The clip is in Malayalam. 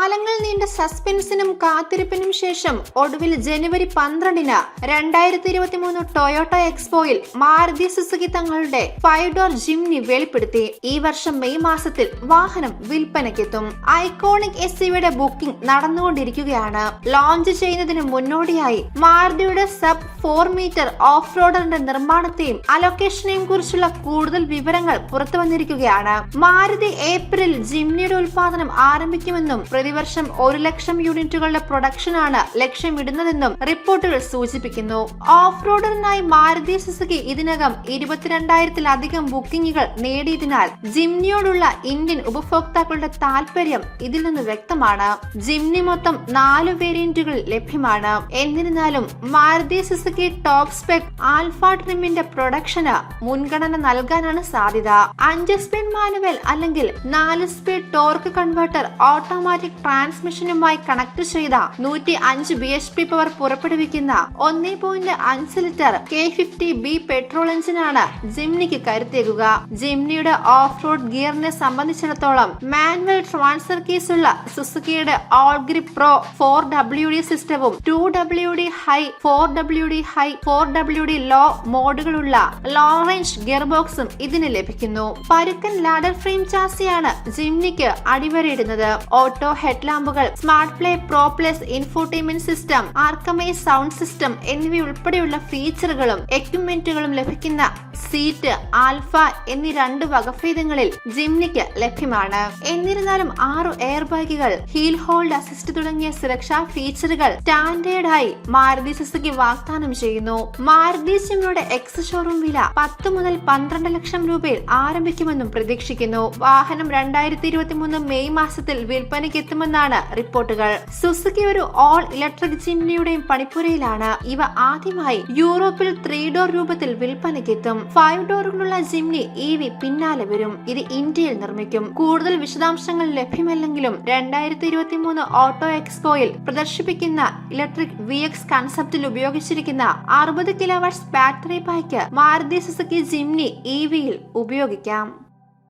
കാലങ്ങൾ നീണ്ട സസ്പെൻസിനും കാത്തിരിപ്പിനും ശേഷം ഒടുവിൽ ജനുവരി 12-ന് 2023 ടൊയോട്ട എക്സ്പോയിൽ മാരുതി സുസുക്കി തങ്ങളുടെ 5 ഡോർ ജിംനി വെളിപ്പെടുത്തി. ഈ വർഷം മെയ് മാസത്തിൽ വാഹനം വിൽപ്പനയ്ക്കെത്തും. ഐക്കോണിക് എസ്യുവിയുടെ ബുക്കിംഗ് നടന്നുകൊണ്ടിരിക്കുകയാണ്. ലോഞ്ച് ചെയ്യുന്നതിന് മുന്നോടിയായി മാരുതിയുടെ സബ് 4 മീറ്റർ ഓഫ് റോഡറിന്റെ നിർമ്മാണത്തെയും അലൊക്കേഷനെയും കുറിച്ചുള്ള കൂടുതൽ വിവരങ്ങൾ പുറത്തു വന്നിരിക്കുകയാണ്. മാരുതി ഏപ്രിൽ ജിംനിയുടെ ഉൽപാദനം ആരംഭിക്കുമെന്നും പ്രതിവർഷം 1 ലക്ഷം യൂണിറ്റുകളുടെ പ്രൊഡക്ഷനാണ് ലക്ഷ്യമിടുന്നതെന്നും റിപ്പോർട്ടുകൾ സൂചിപ്പിക്കുന്നു. ഓഫ് റോഡറിനായി മാരുതി സുസുക്കി ഇതിനകം 22,000-ലധികം ബുക്കിംഗുകൾ നേടിയതിനാൽ ജിംനിയോടുള്ള ഇന്ത്യൻ ഉപഭോക്താക്കളുടെ താല്പര്യം ഇതിൽ നിന്ന് വ്യക്തമാണ്. ജിംനി മൊത്തം 4 വേരിയന്റുകൾ ലഭ്യമാണ്. എന്നിരുന്നാലും Maruti Suzuki top spec alpha ട്രിമിന്റെ പ്രൊഡക്ഷന് മുൻഗണന നൽകാനാണ് സാധ്യത. 5 സ്പീഡ് മാനുവൽ അല്ലെങ്കിൽ 4 സ്പീഡ് ടോർക്ക് കൺവേർട്ടർ ഓട്ടോമാറ്റിക് ട്രാൻസ്മിഷനുമായി കണക്ട് ചെയ്ത 105 bhp പവർ പുറപ്പെടുവിക്കുന്ന 1.5 ലിറ്റർ K50B പെട്രോൾ എഞ്ചിനാണ് ജിംനിക്ക് കരുത്തേകുക. ജിംനിയുടെ ഓഫ് റോഡ് ഗിയറിനെ സംബന്ധിച്ചിടത്തോളം മാനുവൽ ട്രാൻസ്ഫർ കേസുള്ള സുസുക്കിയുടെ ഓൾ ഗ്രിപ്പ് പ്രോ 4WD സിസ്റ്റവും 2WD high, 4WD high, 4WD low മോഡുകളുള്ള ലോങ് റേഞ്ച് ഗിയർ ബോക്സും ഇതിന് ലഭിക്കുന്നു. പരുക്കൻ ലാഡർ ഫ്രെയിം ചാസിയാണ് ജിംനിക്ക് അടിവരയിടുന്നത്. ഓട്ടോ ഹെഡ്ലാമ്പുകൾ, smart play pro plus infotainment system, Arkamys sound system എന്നിവയുൾപ്പെടെയുള്ള ഫീച്ചറുകളും എക്യുപ്മെന്റുകളും ലഭിക്കുന്ന സീറ്റ്, ആൽഫ എന്നീ 2 വകഭേദങ്ങളിൽ ജിംനിക്ക് ലഭ്യമാണ്. എന്നിരുന്നാലും 6 എയർ ബാഗുകൾ, ഹീൽ ഹോൾഡ് അസിസ്റ്റ് തുടങ്ങിയ സുരക്ഷാ ഫീച്ചറുകൾ സ്റ്റാൻഡേർഡായി മാരുതി സുസുക്കി വാഗ്ദാനം ചെയ്യുന്നു. മാരുതി ജിംനിയുടെ എക്സ് ഷോറൂം വില 10 മുതൽ 12 ലക്ഷം രൂപയിൽ ആരംഭിക്കുമെന്നും പ്രതീക്ഷിക്കുന്നു. വാഹനം 2023 മെയ് മാസത്തിൽ വിൽപ്പനയ്ക്ക് എത്തുമെന്നാണ് റിപ്പോർട്ടുകൾ. സുസുക്കി ഒരു ഓൾ ഇലക്ട്രിക് ജിംനിയുടെയും പണിപ്പുരയിലാണ്. ഇവ ആദ്യമായി യൂറോപ്പിൽ 3 ഡോർ രൂപത്തിൽ വിൽപ്പനയ്ക്കെത്തും. 5 ഡോറുകളുള്ള ജിംനി EV പിന്നാലെ വരും. ഇത് ഇന്ത്യയിൽ നിർമ്മിക്കും. കൂടുതൽ വിശദാംശങ്ങൾ ലഭ്യമല്ലെങ്കിലും 2023 ഓട്ടോ എക്സ്പോയിൽ പ്രദർശിപ്പിക്കുന്ന ഇലക്ട്രിക് VX കൺസെപ്റ്റിൽ ഉപയോഗിച്ചിരിക്കുന്ന 60 kW battery pack Maruti Suzuki Jimny EVയിൽ ഉപയോഗിക്കാം.